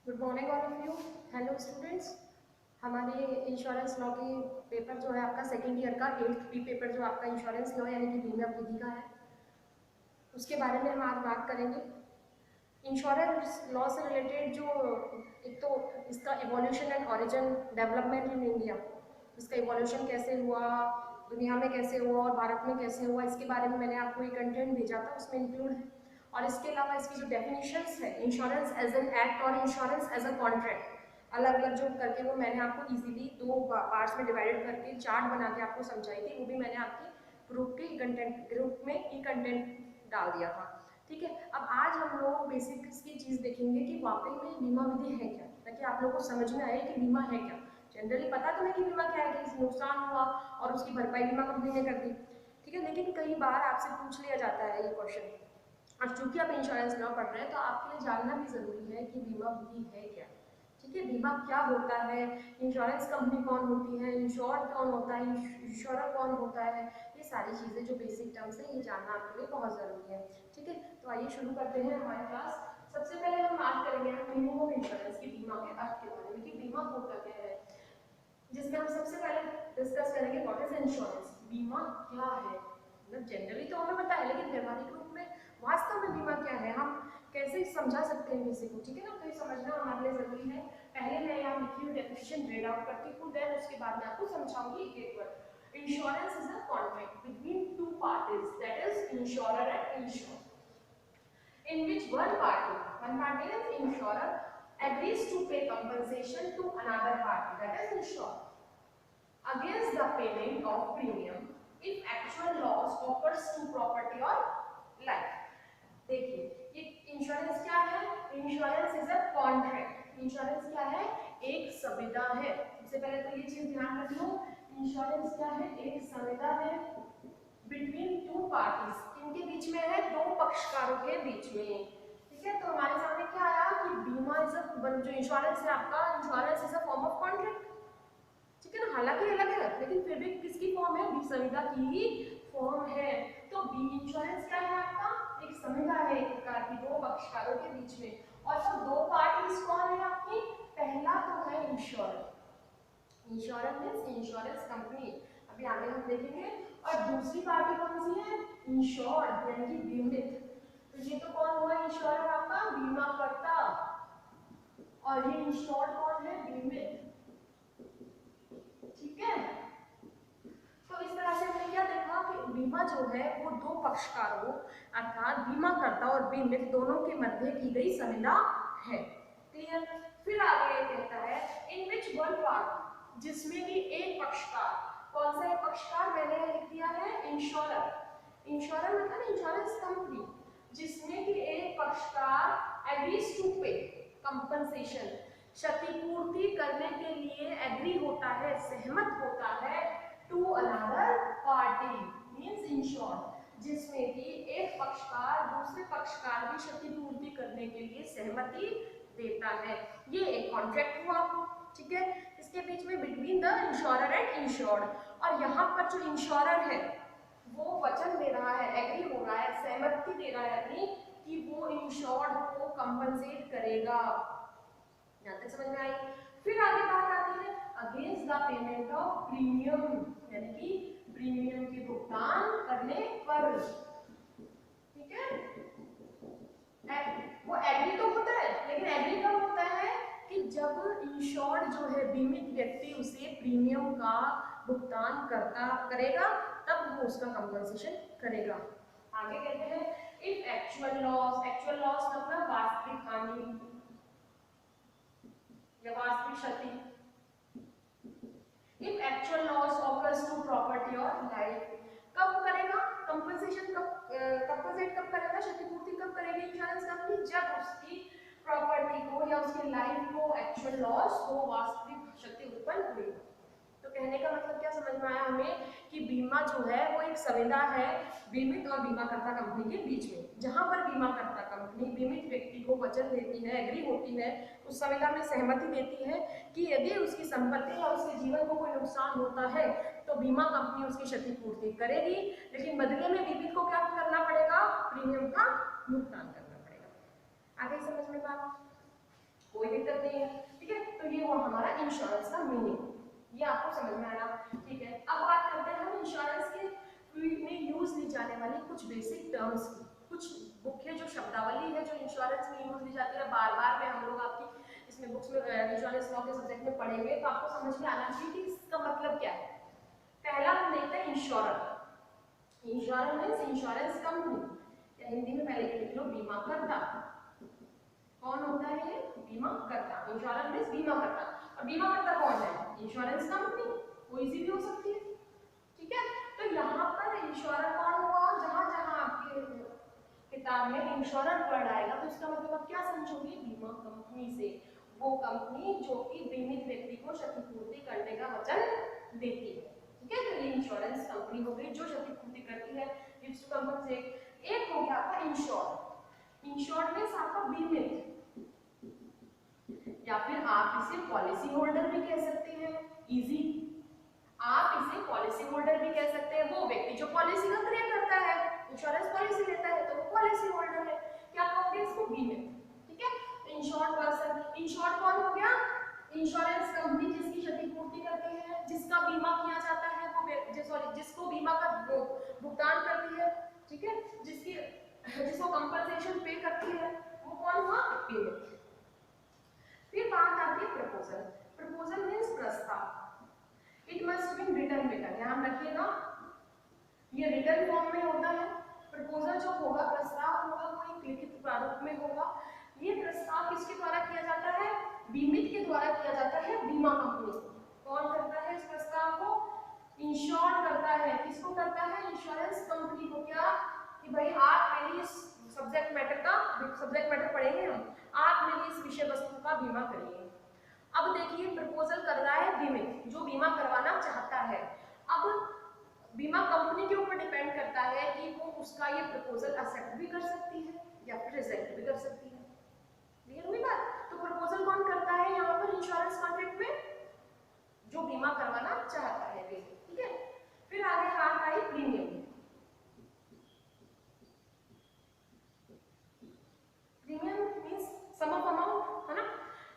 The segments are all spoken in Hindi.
Good morning all of you. Hello students. हमारे इंश्योरेंस लॉ की पेपर जो है आपका सेकेंड ईयर का 8th पी पेपर जो आपका इंश्योरेंस लॉ यानी कि बीमा विधि का है, उसके बारे में हम आज बात करेंगे। इंश्योरेंस लॉ से रिलेटेड जो एक तो इसका evolution and origin development in India, इसका इवोल्यूशन कैसे हुआ, दुनिया में कैसे हुआ और भारत में कैसे हुआ, इसके बारे में मैंने आपको एक कंटेंट भेजा था, उसमें इंक्लूड है। और इसके अलावा इसकी जो डेफिनेशंस है, इंश्योरेंस एज एन एक्ट और इंश्योरेंस एज अ कॉन्ट्रैक्ट, अलग अलग जो करके वो मैंने आपको इजीली दो पार्ट्स में डिवाइडेड करके चार्ट बना के आपको समझाई थी, वो भी मैंने आपकी ग्रुप के कंटेंट ग्रुप में ई कंटेंट डाल दिया था। ठीक है, अब आज हम लोग बेसिक इसकी चीज देखेंगे कि वाकई में बीमा विधि है क्या, ताकि आप लोगों को समझ में आए कि बीमा है क्या। जनरली पता तुम्हें कि बीमा क्या है, कि किसी नुकसान हुआ और उसकी भरपाई बीमा कंपनी ने कर दी। ठीक है, लेकिन कई बार आपसे पूछ लिया जाता है ये क्वेश्चन, और चूंकि आप इंश्योरेंस लॉ पढ़ रहे हैं तो आपके लिए जानना भी जरूरी है कि बीमा विधि है क्या। ठीक है, बीमा क्या होता है, इंश्योरेंस कंपनी कौन होती है, इंश्योर्ड कौन होता है, इंश्योरर कौन होता है, ये सारी चीजें जो बेसिक टर्म्स है ये जानना आपके लिए बहुत जरूरी है। ठीक है, तो आइए शुरू करते हैं हमारी क्लास। सबसे पहले हम बात करेंगे मीनिंग ऑफ इंश्योरेंस की, बीमा के अर्थ के बारे में कि बीमा होता क्या है, जिसमें हम सबसे पहले डिस्कस करेंगे व्हाट इज इंश्योरेंस, बीमा क्या है। मतलब जनरली तो हमें पता है, लेकिन व्यवहारिक रूप में वास्तव में बीमा क्या है, हम कैसे समझा सकते हैं किसी को। ठीक है ना, तो ये समझना हमारे लिए जरूरी है। पहले मैं यहाँ लिखी हुई डेफिनेशन रीड आउट करती हूँ, देन उसके बाद मैं आपको समझाऊंगी एक बार। Insurance is a contract between two parties, that is insurer and insured, in which one party is insurer, agrees to pay compensation to another party, that is insured, against the payment of premium if actual loss occurs to property or life. देखिए, ये इंश्योरेंस क्या है, insurance is a contract. Insurance क्या है, एक संविदा है। सबसे पहले तो ये चीज ध्यान रख लो, इंश्योरेंस क्या है, एक संविदा है बिटवीन टू पार्टीज, किनके बीच में है, दो पक्षकारों के बीच में। ठीक है, तो हमारे सामने क्या आया कि बीमा इज अ, जो इंश्योरेंस है आपका, insurance is a form of contract. ठीक है ना, हालांकि अलग है लेकिन फिर भी किसकी फॉर्म है, संविदा की ही फॉर्म है। तो बी इंश्योरेंस क्या है आपका, एक संविदा है एक प्रकार की, दो पक्षकारों के बीच में। और वो दो पार्टीज कौन है आपकी, पहला तो है insurance, insurance means insurance company, अभी आगे हम देखेंगे। और दूसरी पार्टी कौन सी है, इंश्योर्ड यानी कि बीमित। तो ये तो कौन हुआ, इंश्योरर आपका बीमाकर्ता, और ये इंश्योर्ड कौन है, बीमित। ठीक है, तो इस तरह से हमने क्या देखा कि बीमा जो है वो दो पक्षकारों अर्थात बीमाकर्ता और बीमित दोनों के मध्य की गई संविदा है। क्लियर। फिर आगे कहता है इन विच वन पार्टी, जिसमें कि एक पक्षकार, कौन सा एक पक्षकार, मैंने लिख दिया है इंश्योरर। इंश्योरर मतलब इंश्योरेंस कंपनी, जिसमें कि एक पक्षकार एग्रीज टू पे कंपनसेशन, क्षतिपूर्ति करने के लिए एग्री होता है, सहमत होता है, to another party means insured, जिसमें कि एक पक्षकार दूसरे पक्षकार की क्षतिपूर्ति करने के लिए सहमति देता है। ये एक कॉन्ट्रैक्ट हुआ। ठीक है, इसके बीच में between the insurer and insured, और यहाँ पर जो इंश्योरर है वो वचन दे रहा है, एग्री हो रहा है, सहमति दे रहा है अपनी कि वो इंश्योर्ड को कंपनसेट करेगा। यहाँ तक समझ में आई। फिर आगे बात आती है against the payment of premium, यानी कि प्रीमियम के भुगतान करने पर। ठीक है, वो एग्री तो होता है, लेकिन एग्री कब होता है कि जब इंश्योर्ड जो है बीमित व्यक्ति उसे प्रीमियम का भुगतान करता करेगा, तब वो उसका कंपनसेशन करेगा। आगे कहते हैं इफ एक्चुअल लॉस मतलब वास्तविक हानि या वास्तविक क्षति, if actual loss occurs to property और लाइफ, कब करेगा कंपनसेशन, कंपनसेट कब करेगा, क्षतिपूर्ति कब करेगी इंश्योरेंस कंपनी, जब उसकी प्रॉपर्टी को या उसकी लाइफ को एक्चुअल लॉस को वास्तविक क्षति उत्पन्न हुई। तो कहने का मतलब क्या समझ में आया हमें कि बीमा जो है वो एक संविदा है बीमित और बीमाकर्ता कंपनी के बीच में, जहां पर बीमाकर्ता कंपनी बीमित व्यक्ति को वचन देती है, एग्री होती है, उस संविदा में सहमति देती है कि यदि उसकी संपत्ति या उसके जीवन को कोई नुकसान होता है तो बीमा कंपनी उसकी क्षतिपूर्ति करेगी, लेकिन बदले में बीमित को क्या करना पड़ेगा, प्रीमियम का भुगतान करना पड़ेगा। आगे समझ में बात। कोई दिक्कत नहीं है, ठीक है। तो ये वो हमारा इंश्योरेंस का मीनिंग, ये आपको समझ में आना, ठीक है। अब बात करते हैं हम इंश्योरेंस के फील्ड में यूज ली जाने वाली कुछ बेसिक टर्म्स की, कुछ मुख्य जो शब्दावली है जो इंश्योरेंस में यूज ली जाती है, बार बार में हम लोग आपकी इसमें बुक्स में इंश्योरेंस लॉ के सब्जेक्ट में पढ़ेंगे, तो आपको समझ में आना चाहिए कि इसका मतलब क्या है। पहला हम देखते हैं insurer. Insurer means insurance company, या हिंदी में पहले लिख लो बीमा करता। कौन होता है ये? बीमा करता। इंश्योरर मींस बीमा करता, और बीमा करता कौन है? इंश्योरेंस कंपनी, कोई सी भी हो सकती है, ठीक है। तो यहाँ पर इंश्योरर कौन हुआ? जहां जहां आपके किताब में इंश्योरर वर्ड आएगा तो इसका मतलब आप क्या समझोगे? बीमा कंपनी से, वो कंपनी जो कि बीमित व्यक्ति को क्षतिपूर्ति करने का वचन देती है, ठीक है। तो ये इंश्योरेंस कंपनी हो गई जो क्षतिपूर्ति करती है, गिव्स टू कंपनसेट। एक हो गया आपका इंश्योर। इंश्योर्ड मींस आपका बीमित, या फिर आप इसे पॉलिसी होल्डर भी कह सकते हैं, इजी। आप इसे पॉलिसी होल्डर भी कह सकते हैं, वो व्यक्ति जो पॉलिसी का क्रय करता है, इंश्योरेंस पॉलिसी लेता है, तो वो पॉलिसी होल्डर है। क्या कहोगे इसको? बीमित, ठीक है। इंश्योर्ड पर्सन, इंश्योर्ड कौन हो गया? इंश्योरेंस कंपनी जिसकी क्षतिपूर्ति करती है, जिसका बीमा किया जाता है, वो सॉरी जिसको बीमा का भुगतान करती है, ठीक है, जिसको कंपनसेशन पे करती है, वो कौन हुआ? बीमित। फिर बात आती है प्रपोजल। प्रपोजल मींस प्रस्ताव। इट मस्ट बी रिटन में, ध्यान रखिएगा ये रिटन फॉर्म में होता है। प्रपोजल जो होगा, प्रस्ताव होगा, वो एक लिखित प्रारूप में होगा। ये प्रस्ताव किसके द्वारा किया जाता है? बीमित के द्वारा किया जाता है, बीमा कंपनी को। कौन करता है इस प्रस्ताव को? इंश्योर करता है। किसको करता है? इंश्योरेंस कंपनी को। क्या कि भाई आप मेरी इस सब्जेक्ट मैटर पढ़ेंगे हम, आप मेरी इस विषय वस्तु का बीमा करिए। अब देखिए प्रपोजल कर रहा है बीमित, जो बीमा करवाना चाहता है। अब बीमा कंपनी के ऊपर डिपेंड करता है कि वो उसका ये प्रपोजल एक्सेप्ट भी कर सकती है या फिर रिजेक्ट भी कर सकती है। क्लियर हुई बात? तो प्रपोजल कौन करता है यहाँ पर इंश्योरेंस कॉन्ट्रैक्ट में? जो बीमा करवाना चाहता है, ठीक है। फिर आगे बात आई premium. Premium means sum of amount, है ना,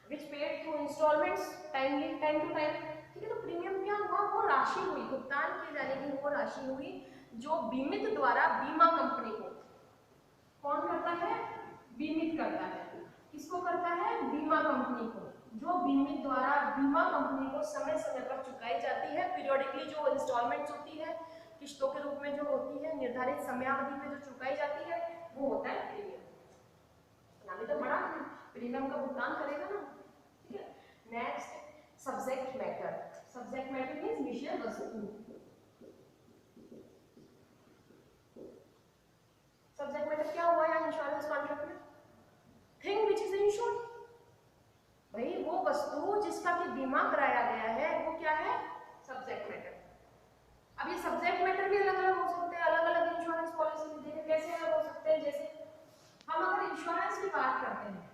which paid through instalments timely, time to time, ठीक है। तो प्रीमियम क्या हुआ? वो राशि हुई, भुगतान किए जाने की वो राशि हुई जो बीमित द्वारा बीमा कंपनी को, कौन करता है? बीमित करता है। किसको करता है? बीमा कंपनी को। जो बीमित द्वारा बीमा कंपनी को समय समय पर चुकाई जाती है, पीरियोडिकली जो इंस्टॉलमेंट्स होती है, किस्तों के रूप में जो होती है, निर्धारित समयावधि पे जो चुकाई जाती है, वो होता है प्रीमियम। नाम तो बड़ा प्रीमियम का भुगतान करेगा ना, ठीक है। Next subject matter. Subject matter means विषय वस्तु। सब्जेक्ट मैटर क्या हुआ यहाँ इंश्योरेंस कॉन्ट्रैक्ट में? Thing which is insured. भाई वो वस्तु जिसका कि बीमा कराया गया है, वो क्या है? Subject matter. अब ये सब्जेक्ट मैटर भी अलग अलग हो सकते हैं, अलग अलग इंश्योरेंस पॉलिसी में। देखिए कैसे अलग हो सकते हैं। जैसे हम अगर इंश्योरेंस की बात करते हैं,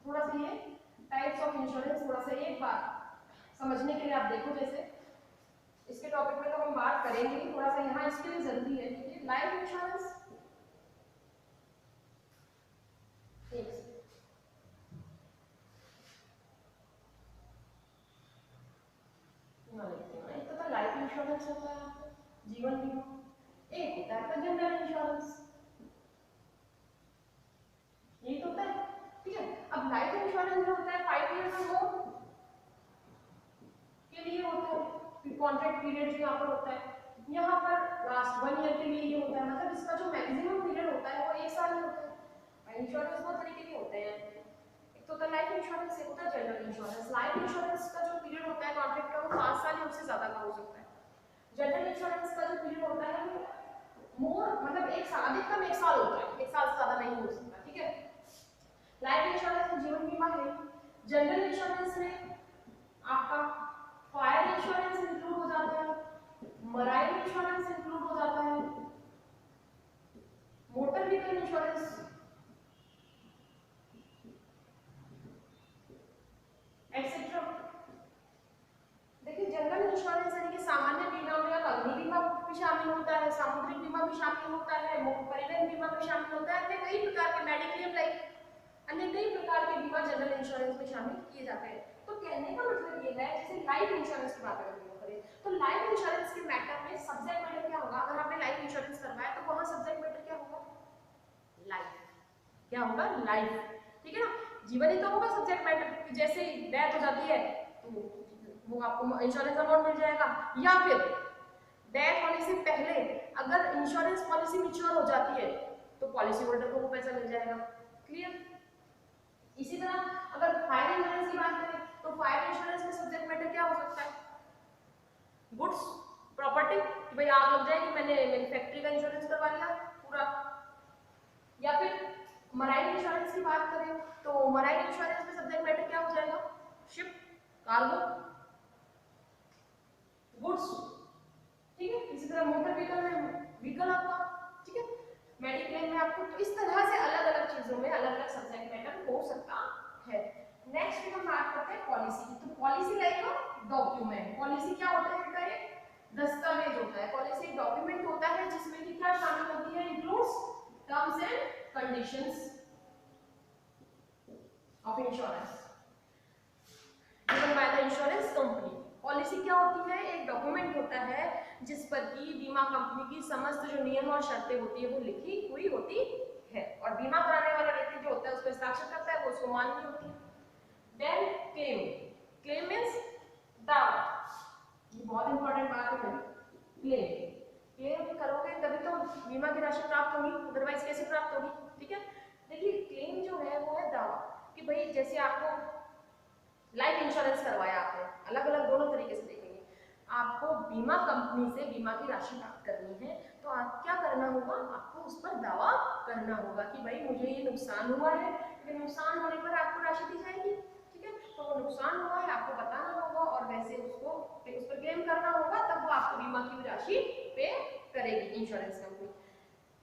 थोड़ा सा ये टाइप्स ऑफ इंश्योरेंस थोड़ा सा एक बार समझने के लिए आप देखो, जैसे इसके टॉपिक में तो हम बात करेंगे, थोड़ा सा यहाँ इसके लिए जरूरी है। देखिए लाइफ इंश्योरेंस, एक तो लाइफ इंश्योरेंस होता है जीवन बीमा, एक होता है जनरल इंश्योरेंस, ये तो होता है, ठीक है। अब लाइफ इंश्योरेंस जो होता है 5 इयर्स और मोर के लिए होता है, कॉन्ट्रैक्ट पीरियड जो यहाँ पर होता है, यहाँ पर लास्ट 1 ईयर के लिए ये होता है। मतलब इसका जो मैक्सिमम पीरियड होता है वो 1 साल ही होता है। इंश्योरेंस बहुत तरीके के होते हैं, एक तो लाइफ इंश्योरेंस, एक होता है जनरल इंश्योरेंस। लाइफ इंश्योरेंस का जो पीरियड होता है कॉन्ट्रैक्ट का, वो 5 साल या उससे ज्यादा का हो सकता है। जनरल इंश्योरेंस का जो पीरियड होता है वो मोर, मतलब 1 साल, अधिकतम 1 साल होता है, 1 साल से ज्यादा नहीं हो सकता, ठीक है। लाइफ इंश्योरेंस में जीवन बीमा है। जनरल इंश्योरेंस में आपका फायर इंश्योरेंस इंक्लूड हो जाता है, मराइन इंश्योरेंस इंक्लूड हो जाता है, मोटर व्हीकल इंश्योरेंस, एक्सेट्रा। देखिए जनरल इंश्योरेंस यानी कि सामान्य बीमा में अग्नि बीमा भी शामिल होता है, सामुद्रिक बीमा भी शामिल होता है, परिवहन बीमा भी शामिल होता है, अन्य कई प्रकार के मेडिक्लेम लाइक अन्य कई प्रकार के बीमा जनरल इंश्योरेंस में शामिल जाते हैं। तो कहने का मतलब ये है, जैसे लाइफ इंश्योरेंस की बात अगर हम करें तो लाइफ इंश्योरेंस के मैटर में सब्जेक्ट मैटर क्या होगा, अगर आपने लाइफ इंश्योरेंस करवाया तो वहां सब्जेक्ट मैटर क्या होगा, लाइफ। क्या होगा, लाइफ, ठीक है ना। जीवन ही तो होगा सब्जेक्ट मैटर, जैसे डेथ हो जाती है तो वो आपको इंश्योरेंस अमाउंट मिल जाएगा, या फिर डेथ होने से पहले अगर इंश्योरेंस पॉलिसी मैच्योर हो जाती है तो पॉलिसी होल्डर को वो पैसा मिल जाएगा। क्लियर। इसी तरह अगर फायर इंश्योरेंस की बात करें तो फायर इंश्योरेंस में सब्जेक्ट मैटर क्या हो सकता है, गुड्स प्रॉपर्टी, कि भाई आग लग जाएगी, मैंने मेरी फैक्ट्री का इंश्योरेंस करवा लिया पूरा। या फिर मराइन इंश्योरेंस की बात करें तो मराइन इंश्योरेंस में सब्जेक्ट मैटर क्या हो जाएगा, शिप, कार्गो, गुड्स, ठीक है। इसी तरह मोटर व्हीकल में व्हीकल आपका, ठीक है, मेडिक्लेम में आपको। तो इस तरह से अलग अलग चीजों में अलग अलग सब्जेक्ट मैटर हो सकता है। नेक्स्ट हम बात करते हैं पॉलिसी की। तो पॉलिसी लाइक डॉक्यूमेंट, पॉलिसी क्या होता है बेटा, एक दस्तावेज होता है। पॉलिसी एक डॉक्यूमेंट होता है जिसमें कि क्या शामिल होती है, includes terms and conditions of insurance given by the insurance company. Policy क्या होती है, एक डॉक्यूमेंट होता है जिस पर कि बीमा कंपनी की समस्त जो नियम और शर्तें होती है वो लिखी हुई होती है, और बीमा कराने वाला व्यक्ति जो होता है उस पर हस्ताक्षर करता है, वो उसको मान्य होती है। देन क्लेम, क्लेम मींस दावा, ये बहुत इंपॉर्टेंट बात है। क्लेम, क्लेम करोगे तभी तो बीमा की राशि प्राप्त होगी, अदरवाइज कैसे प्राप्त होगी, ठीक है। देखिए क्लेम जो है वो है दावा, कि भाई जैसे आपको लाइफ इंश्योरेंस करवाया आपने, अलग अलग दोनों तरीके से देखेंगे, आपको बीमा कंपनी से बीमा की राशि प्राप्त करनी है तो आप क्या करना होगा, आपको उस पर दावा करना होगा कि भाई मुझे ये नुकसान हुआ है, लेकिन नुकसान होने पर आपको राशि दी जाएगी, ठीक है। तो वो नुकसान हुआ है आपको बताना होगा और वैसे उसको उस पर क्लेम करना होगा, तब वो आपको बीमा की राशि पे करेगी इंश्योरेंस कंपनी।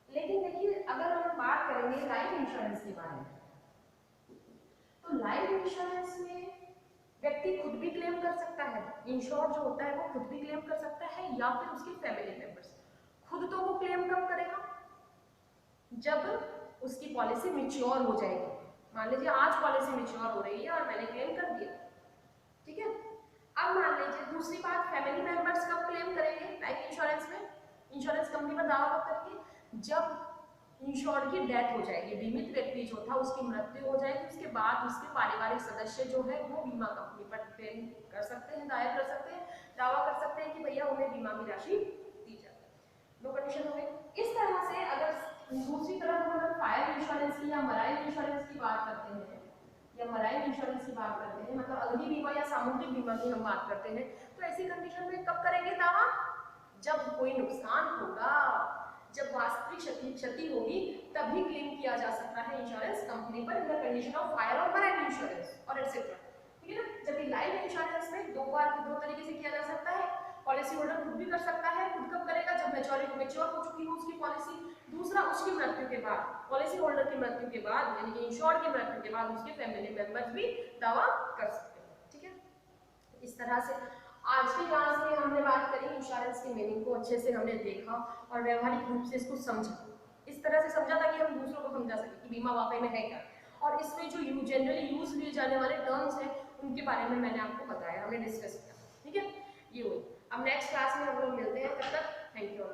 लेकिन देखिए अगर हम बात करेंगे लाइफ इंश्योरेंस के बारे में, तो लाइफ इंश्योरेंस में व्यक्ति खुद भी क्लेम कर सकता है, इंश्योर जो होता है वो खुद भी क्लेम कर सकता है, या फिर उसके फैमिली मेंबर्स। खुद तो वो क्लेम कब करेगा, जब उसकी पॉलिसी मैच्योर हो जाएगी। मान लीजिए आज पॉलिसी मैच्योर हो रही है और मैंने क्लेम कर दिया, ठीक है। अब मान लीजिए दूसरी बात, फैमिली मेंबर्स कब क्लेम करेंगे लाइफ इंश्योरेंस में, इंश्योरेंस कंपनी पर दावा कब करेंगे, जब इंश्योर्ड की डेथ हो जाएगी, बीमित व्यक्ति जो था उसकी मृत्यु हो जाएगी, उसके बाद उसके पारिवारिक सदस्य जो है वो बीमा कंपनी पर क्लेम कर सकते हैं, दायर कर सकते हैं, दावा कर सकते हैं कि भैया उन्हें बीमा की राशि दी जाए। दो कंडीशन हो गई। इस तरह से अगर दूसरी तरफ हम अगर फायर इंश्योरेंस की या मराइन इंश्योरेंस की बात करते हैं, या मराइन इंश्योरेंस की बात करते हैं, मतलब अग्नि बीमा या सामुद्रिक बीमा की हम बात करते हैं, तो ऐसी कंडीशन में कब करेंगे दावा, जब कोई नुकसान होगा, जब वास्तविक क्षति होगी, तभी क्लेम किया जा सकता है इंश्योरेंस कंपनी पर in the condition of fire और मराइन इंश्योरेंस और एटसेट्रा, ठीक है ना। जबकि लाइफ इंश्योरेंस में दो तरीके से किया जा सकता है, पॉलिसी होल्डर खुद भी कर सकता है, खुद कब करेगा, जब मैच्योर हो चुकी हो उसकी पॉलिसी, दूसरा उसकी मृत्यु के बाद, पॉलिसी होल्डर की मृत्यु के बाद, यानी कि इंश्योर्ड की मृत्यु के बाद उसके फैमिली मेंबर्स भी दावा कर सकते हैं, ठीक है। इस तरह से आज की क्लास में हमने बात करी इंश्योरेंस की मीनिंग को अच्छे से हमने देखा और व्यवहारिक रूप से इसको समझा, इस तरह से समझा ताकि हम दूसरों को समझा सके कि बीमा वाकई में है क्या, और इसमें जो जनरली यूज लिए जाने वाले टर्म्स हैं उनके बारे में मैंने आपको बताया, हमने डिस्कस किया, ठीक है। ये हुई। अब नेक्स्ट क्लास में हम लोग मिलते हैं, तब तक थैंक यू।